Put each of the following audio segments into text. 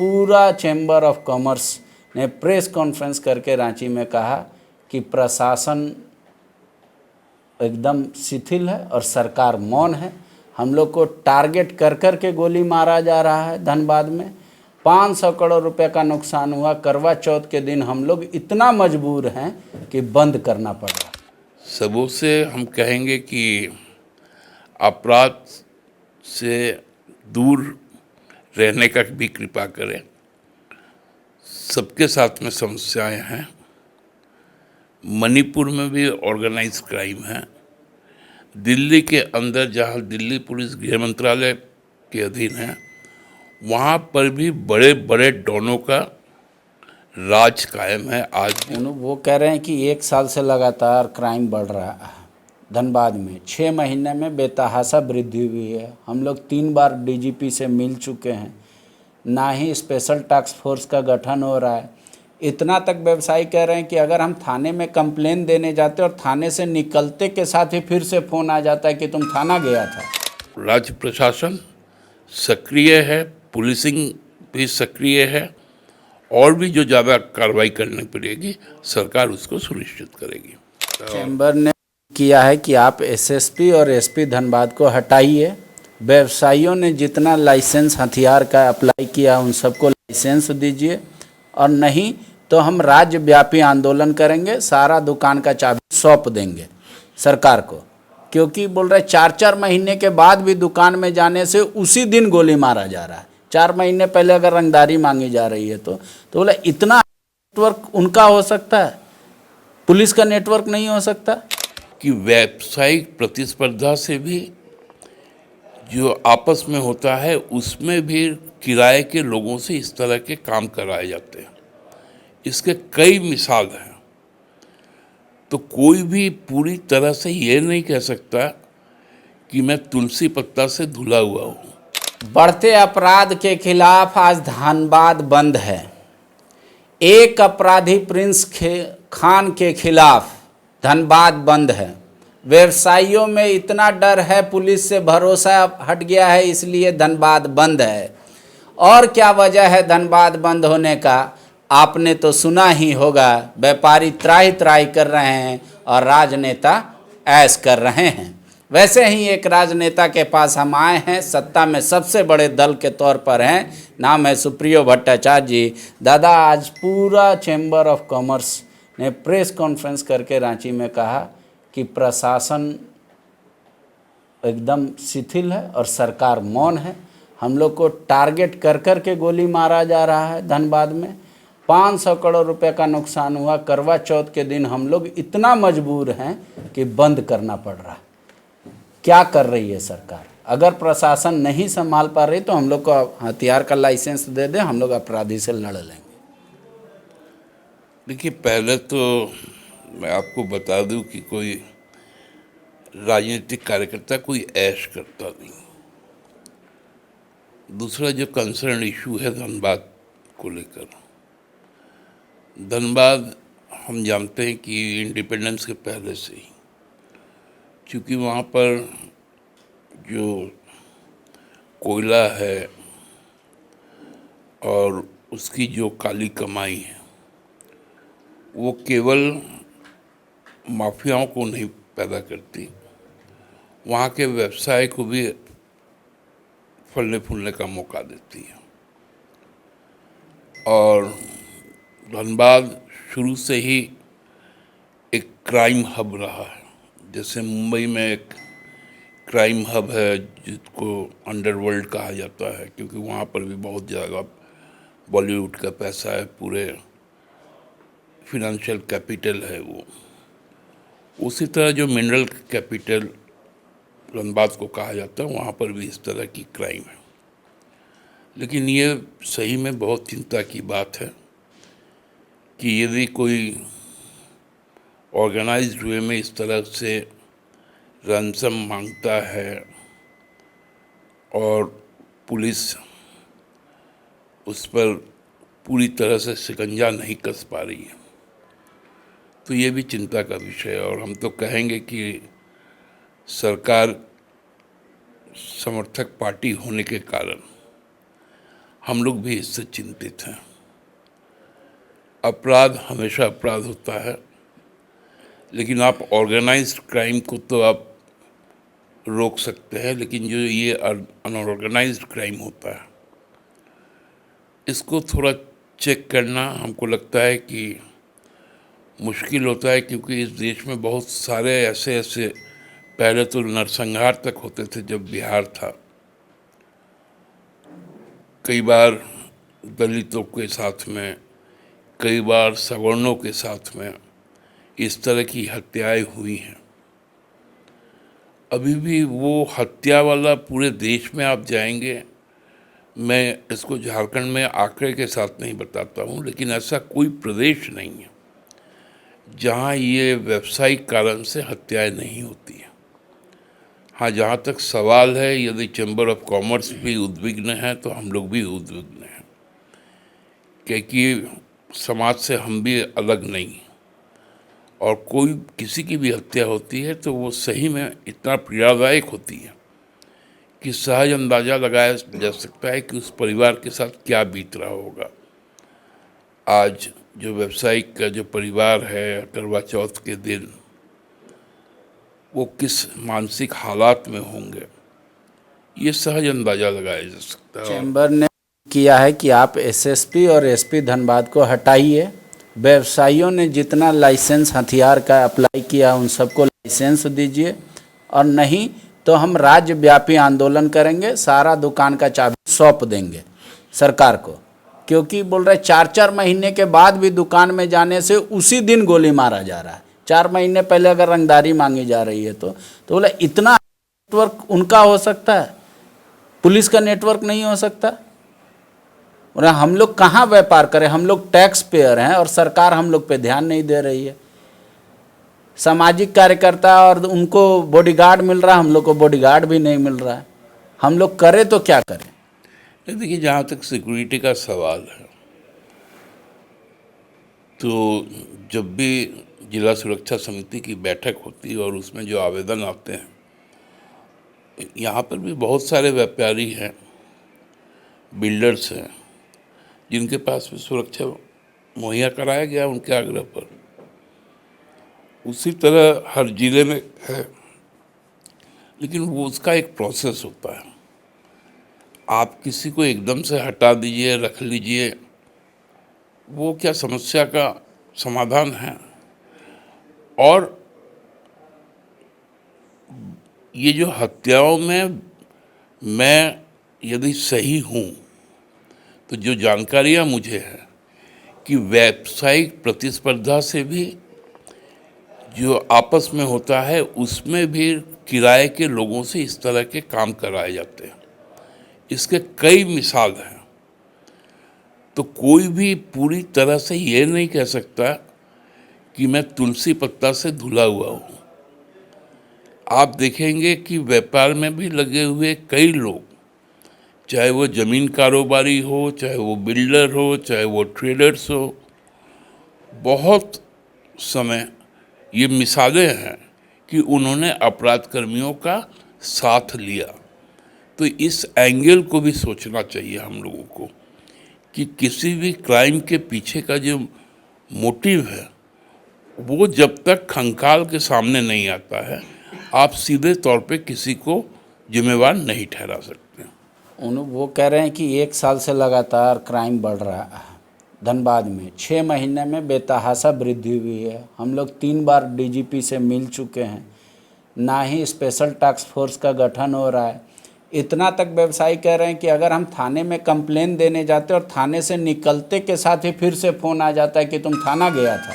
पूरा chamber of commerce ने press conference करके रांची में कहा कि प्रशासन एकदम शिथिल है और सरकार मौन है। हम लोग को टारगेट कर कर के गोली मारा जा रहा है। धनबाद में 500 करोड़ रुपए का नुकसान हुआ। करवा चौथ के दिन हम लोग इतना मजबूर हैं कि बंद करना पड़ रहा। सबों से हम कहेंगे कि अपराध से दूर रहने का भी कृपा करें। सबके साथ में समस्याएं हैं। मणिपुर में भी ऑर्गेनाइज क्राइम है। दिल्ली के अंदर जहां दिल्ली पुलिस गृह मंत्रालय के अधीन है, वहां पर भी बड़े बड़े डॉनों का राज कायम है। आज वो कह रहे हैं कि 1 साल से लगातार क्राइम बढ़ रहा है। धनबाद में 6 महीने में बेतहाशा वृद्धि हुई है। हम लोग 3 बार डीजीपी से मिल चुके हैं, ना ही स्पेशल टास्क फोर्स का गठन हो रहा है। इतना तक व्यवसायी कह रहे हैं कि अगर हम थाने में कंप्लेन देने जाते और थाने से निकलते के साथ ही फिर से फ़ोन आ जाता है कि तुम थाना गया था। राज्य प्रशासन सक्रिय है, पुलिसिंग भी सक्रिय है, और भी जो ज़्यादा कार्रवाई करनी पड़ेगी सरकार उसको सुनिश्चित करेगी। चैम्बर ने किया है कि आप एसएसपी और एसपी धनबाद को हटाइए। व्यवसायियों ने जितना लाइसेंस हथियार का अप्लाई किया उन सबको लाइसेंस दीजिए, और नहीं तो हम राज्यव्यापी आंदोलन करेंगे। सारा दुकान का चाबी सौंप देंगे सरकार को, क्योंकि बोल रहे 4-4 महीने के बाद भी दुकान में जाने से उसी दिन गोली मारा जा रहा है। 4 महीने पहले अगर रंगदारी मांगी जा रही है तो बोला इतना नेटवर्क उनका हो सकता है, पुलिस का नेटवर्क नहीं हो सकता। कि व्यावसायिक प्रतिस्पर्धा से भी जो आपस में होता है उसमें भी किराए के लोगों से इस तरह के काम कराए जाते हैं। इसके कई मिसाल हैं। तो कोई भी पूरी तरह से ये नहीं कह सकता कि मैं तुलसी पत्ता से धुला हुआ हूँ। बढ़ते अपराध के खिलाफ आज धनबाद बंद है। एक अपराधी प्रिंस खान के खिलाफ धनबाद बंद है। व्यवसायियों में इतना डर है, पुलिस से भरोसा हट गया है, इसलिए धनबाद बंद है। और क्या वजह है धनबाद बंद होने का, आपने तो सुना ही होगा। व्यापारी त्राही त्राही कर रहे हैं और राजनेता ऐश कर रहे हैं। वैसे ही एक राजनेता के पास हम आए हैं, सत्ता में सबसे बड़े दल के तौर पर हैं। नाम है सुप्रियो भट्टाचार्य जी। दादा, आज पूरा चैम्बर ऑफ कॉमर्स ने प्रेस कॉन्फ्रेंस करके रांची में कहा कि प्रशासन एकदम शिथिल है और सरकार मौन है। हम लोग को टारगेट कर कर के गोली मारा जा रहा है। धनबाद में 500 करोड़ रुपए का नुकसान हुआ। करवा चौथ के दिन हम लोग इतना मजबूर हैं कि बंद करना पड़ रहा है। क्या कर रही है सरकार? अगर प्रशासन नहीं संभाल पा रही तो हम लोग को हथियार का लाइसेंस दे दे, हम लोग अपराधी से लड़ लेंगे। देखिए, पहले तो मैं आपको बता दूं कि कोई राजनीतिक कार्यकर्ता कोई ऐश करता नहीं। दूसरा जो कंसर्न इशू है धनबाद को लेकर, धनबाद हम जानते हैं कि इंडिपेंडेंस के पहले से ही, क्योंकि वहाँ पर जो कोयला है और उसकी जो काली कमाई है वो केवल माफियाओं को नहीं पैदा करती, वहाँ के व्यवसाय को भी फलने फूलने का मौका देती है। और धनबाद शुरू से ही एक क्राइम हब रहा है। जैसे मुंबई में एक क्राइम हब है जिसको अंडरवर्ल्ड कहा जाता है, क्योंकि वहाँ पर भी बहुत ज़्यादा बॉलीवुड का पैसा है, पूरे फिनेंशियल कैपिटल है वो। उसी तरह जो मिनरल कैपिटल धनबाद को कहा जाता है, वहाँ पर भी इस तरह की क्राइम है। लेकिन ये सही में बहुत चिंता की बात है कि यदि कोई ऑर्गेनाइज्ड वे में इस तरह से रैंसम मांगता है और पुलिस उस पर पूरी तरह से शिकंजा नहीं कस पा रही है, तो ये भी चिंता का विषय है। और हम तो कहेंगे कि सरकार समर्थक पार्टी होने के कारण हम लोग भी इससे चिंतित हैं। अपराध हमेशा अपराध होता है, लेकिन आप ऑर्गेनाइज्ड क्राइम को तो आप रोक सकते हैं, लेकिन जो ये अनऑर्गेनाइज्ड क्राइम होता है इसको थोड़ा चेक करना हमको लगता है कि मुश्किल होता है, क्योंकि इस देश में बहुत सारे ऐसे पहले तो नरसंहार तक होते थे जब बिहार था। कई बार दलितों के साथ में, कई बार सवर्णों के साथ में इस तरह की हत्याएं हुई हैं। अभी भी वो हत्या वाला पूरे देश में आप जाएंगे, मैं इसको झारखंड में आंकड़े के साथ नहीं बताता हूँ, लेकिन ऐसा कोई प्रदेश नहीं है जहाँ ये व्यावसायिक कारण से हत्याएं नहीं होती हैं। हाँ, जहाँ तक सवाल है, यदि चैम्बर ऑफ कॉमर्स भी उद्विग्न है तो हम लोग भी उद्विग्न हैं, क्योंकि समाज से हम भी अलग नहीं, और कोई किसी की भी हत्या होती है तो वो सही में इतना पीड़ादायक होती है कि सहज अंदाज़ा लगाया जा सकता है कि उस परिवार के साथ क्या बीत रहा होगा। आज जो व्यावसायिक का जो परिवार है, करवा चौथ के दिन वो किस मानसिक हालात में होंगे, ये सहज अंदाज़ा लगाया जा सकता है। चैम्बर ने किया है कि आप एसएसपी और एसपी धनबाद को हटाइए। व्यवसायियों ने जितना लाइसेंस हथियार का अप्लाई किया उन सबको लाइसेंस दीजिए, और नहीं तो हम राज्यव्यापी आंदोलन करेंगे, सारा दुकान का चाबी सौंप देंगे सरकार को। क्योंकि बोल रहे 4-4 महीने के बाद भी दुकान में जाने से उसी दिन गोली मारा जा रहा है। 4 महीने पहले अगर रंगदारी मांगी जा रही है तो बोले इतना नेटवर्क उनका हो सकता है, पुलिस का नेटवर्क नहीं हो सकता। और हम लोग कहाँ व्यापार करें, हम लोग टैक्स पेयर हैं और सरकार हम लोग पे ध्यान नहीं दे रही है। सामाजिक कार्यकर्ता और उनको बॉडीगार्ड मिल रहा है, हम लोग को बॉडीगार्ड भी नहीं मिल रहा है। हम लोग करें तो क्या करें? देखिए, जहाँ तक सिक्योरिटी का सवाल है, तो जब भी जिला सुरक्षा समिति की बैठक होती है और उसमें जो आवेदन आते हैं, यहाँ पर भी बहुत सारे व्यापारी हैं, बिल्डर्स हैं, जिनके पास भी सुरक्षा मुहैया कराया गया उनके आग्रह पर। उसी तरह हर जिले में है, लेकिन वो उसका एक प्रोसेस होता है। आप किसी को एकदम से हटा दीजिए, रख लीजिए, वो क्या समस्या का समाधान है? और ये जो हत्याओं में मैं यदि सही हूँ तो जो जानकारियाँ मुझे हैं कि व्यावसायिक प्रतिस्पर्धा से भी जो आपस में होता है उसमें भी किराए के लोगों से इस तरह के काम कराए जाते हैं। इसके कई मिसाल हैं। तो कोई भी पूरी तरह से ये नहीं कह सकता कि मैं तुलसी पत्ता से धुला हुआ हूँ। आप देखेंगे कि व्यापार में भी लगे हुए कई लोग, चाहे वो ज़मीन कारोबारी हो, चाहे वो बिल्डर हो, चाहे वो ट्रेडर्स हो, बहुत समय ये मिसालें हैं कि उन्होंने अपराध कर्मियों का साथ लिया। तो इस एंगल को भी सोचना चाहिए हम लोगों को कि किसी भी क्राइम के पीछे का जो मोटिव है वो जब तक खंगाल के सामने नहीं आता है, आप सीधे तौर पे किसी को जिम्मेवार नहीं ठहरा सकते। वो कह रहे हैं कि 1 साल से लगातार क्राइम बढ़ रहा है धनबाद में। 6 महीने में बेतहाशा वृद्धि हुई है। हम लोग 3 बार डीजीपी से मिल चुके हैं, ना ही स्पेशल टास्क फोर्स का गठन हो रहा है। इतना तक व्यवसायी कह रहे हैं कि अगर हम थाने में कंप्लेन देने जाते और थाने से निकलते के साथ ही फिर से फ़ोन आ जाता है कि तुम थाना गया था,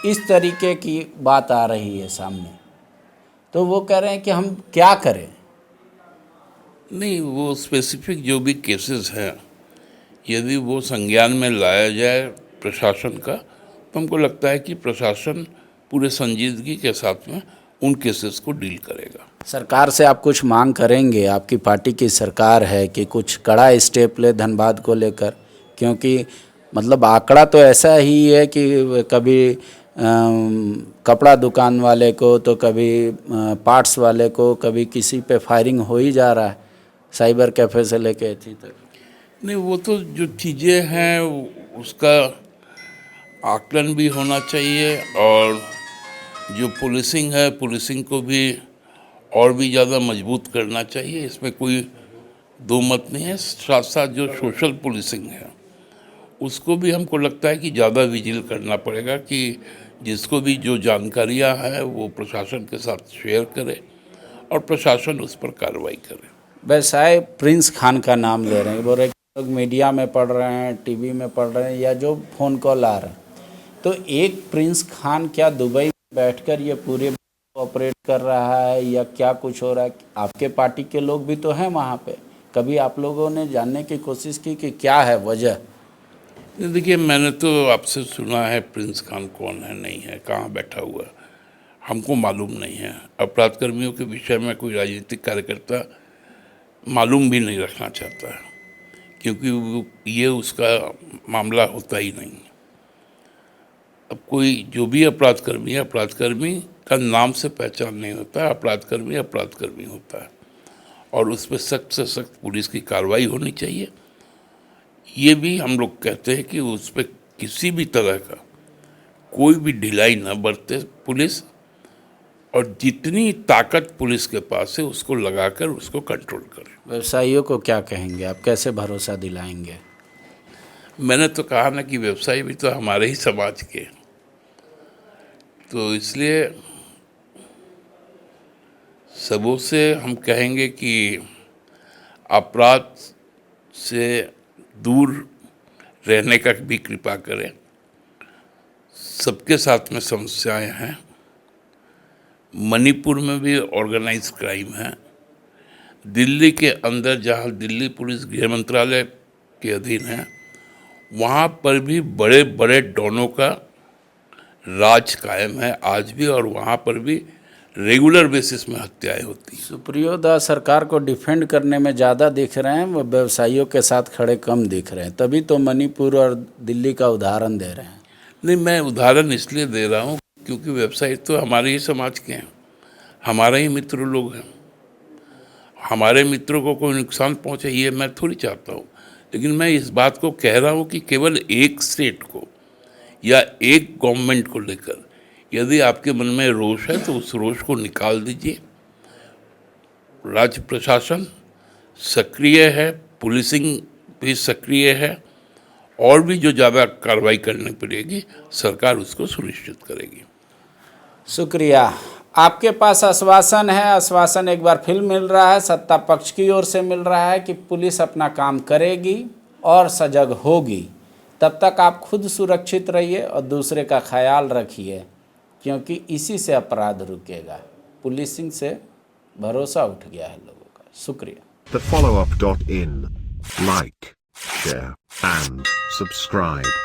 इस तरीके की बात आ रही है सामने। तो वो कह रहे हैं कि हम क्या करें? नहीं, वो स्पेसिफिक जो भी केसेस हैं, यदि वो संज्ञान में लाया जाए प्रशासन का, तो हमको लगता है कि प्रशासन पूरे संजीदगी के साथ में उन केसेस को डील करेगा। सरकार से आप कुछ मांग करेंगे? आपकी पार्टी की सरकार है कि कुछ कड़ा स्टेप ले धनबाद को लेकर? क्योंकि मतलब आंकड़ा तो ऐसा ही है कि कभी कपड़ा दुकान वाले को, तो कभी पार्ट्स वाले को, कभी किसी पे फायरिंग हो ही जा रहा है, साइबर कैफ़े से लेके थी तक। नहीं, वो तो जो चीज़ें हैं उसका आकलन भी होना चाहिए, और जो पुलिसिंग है, पुलिसिंग को भी और भी ज़्यादा मजबूत करना चाहिए, इसमें कोई दो मत नहीं है। साथ साथ जो सोशल पुलिसिंग है उसको भी हमको लगता है कि ज़्यादा विजिल करना पड़ेगा, कि जिसको भी जो जानकारियां हैं वो प्रशासन के साथ शेयर करे और प्रशासन उस पर कार्रवाई करे। व्यवसाय प्रिंस खान का नाम ले रहे हैं, बोल रहे हैं लोग मीडिया में पढ़ रहे हैं, टीवी में पढ़ रहे हैं, या जो फ़ोन कॉल आ रहे हैं, तो एक प्रिंस खान क्या दुबई में बैठकर ये पूरे ऑपरेट कर रहा है, या क्या कुछ हो रहा है? आपके पार्टी के लोग भी तो हैं वहाँ पे, कभी आप लोगों ने जानने की कोशिश की कि क्या है वजह? देखिए, मैंने तो आपसे सुना है प्रिंस खान कौन है, नहीं है, कहाँ बैठा हुआ है, हमको मालूम नहीं है। अपराध कर्मियों के विषय में कोई राजनीतिक कार्यकर्ता मालूम भी नहीं रखना चाहता है, क्योंकि ये उसका मामला होता ही नहीं। अब कोई जो भी अपराध कर्मी है, अपराध कर्मी का नाम से पहचान नहीं होता है, अपराध कर्मी होता है, और उस पर सख्त से सख्त पुलिस की कार्रवाई होनी चाहिए। ये भी हम लोग कहते हैं कि उस पर किसी भी तरह का कोई भी ढिलाई न बरते पुलिस, और जितनी ताकत पुलिस के पास है उसको लगाकर उसको कंट्रोल करे। व्यवसायियों को क्या कहेंगे आप, कैसे भरोसा दिलाएंगे? मैंने तो कहा ना कि व्यवसायी भी तो हमारे ही समाज के, तो इसलिए सबों से हम कहेंगे कि अपराध से दूर रहने का भी कृपा करें। सबके साथ में समस्याएं हैं, मणिपुर में भी ऑर्गेनाइज क्राइम है, दिल्ली के अंदर जहां दिल्ली पुलिस गृह मंत्रालय के अधीन है वहां पर भी बड़े बड़े डॉनों का राज कायम है आज भी, और वहां पर भी रेगुलर बेसिस में हत्याएं होती हैं। सुप्रियो दास सरकार को डिफेंड करने में ज़्यादा दिख रहे हैं, वो व्यवसायियों के साथ खड़े कम दिख रहे हैं, तभी तो मणिपुर और दिल्ली का उदाहरण दे रहे हैं। नहीं, मैं उदाहरण इसलिए दे रहा हूँ क्योंकि व्यवसायी तो हमारे ही समाज के हैं, हमारे ही मित्र लोग हैं। हमारे मित्रों को कोई नुकसान पहुँचे ये मैं थोड़ी चाहता हूँ, लेकिन मैं इस बात को कह रहा हूँ कि केवल एक स्टेट को या एक गवर्नमेंट को लेकर यदि आपके मन में रोष है तो उस रोष को निकाल दीजिए। राज्य प्रशासन सक्रिय है, पुलिसिंग भी सक्रिय है, और भी जो ज़्यादा कार्रवाई करनी पड़ेगी सरकार उसको सुनिश्चित करेगी। शुक्रिया। आपके पास आश्वासन है, आश्वासन एक बार फिर मिल रहा है, सत्ता पक्ष की ओर से मिल रहा है कि पुलिस अपना काम करेगी और सजग होगी। तब तक आप खुद सुरक्षित रहिए और दूसरे का ख्याल रखिए, क्योंकि इसी से अपराध रुकेगा। पुलिसिंग से भरोसा उठ गया है लोगों का। शुक्रिया। TheFollowUp.in. Like, share, and subscribe.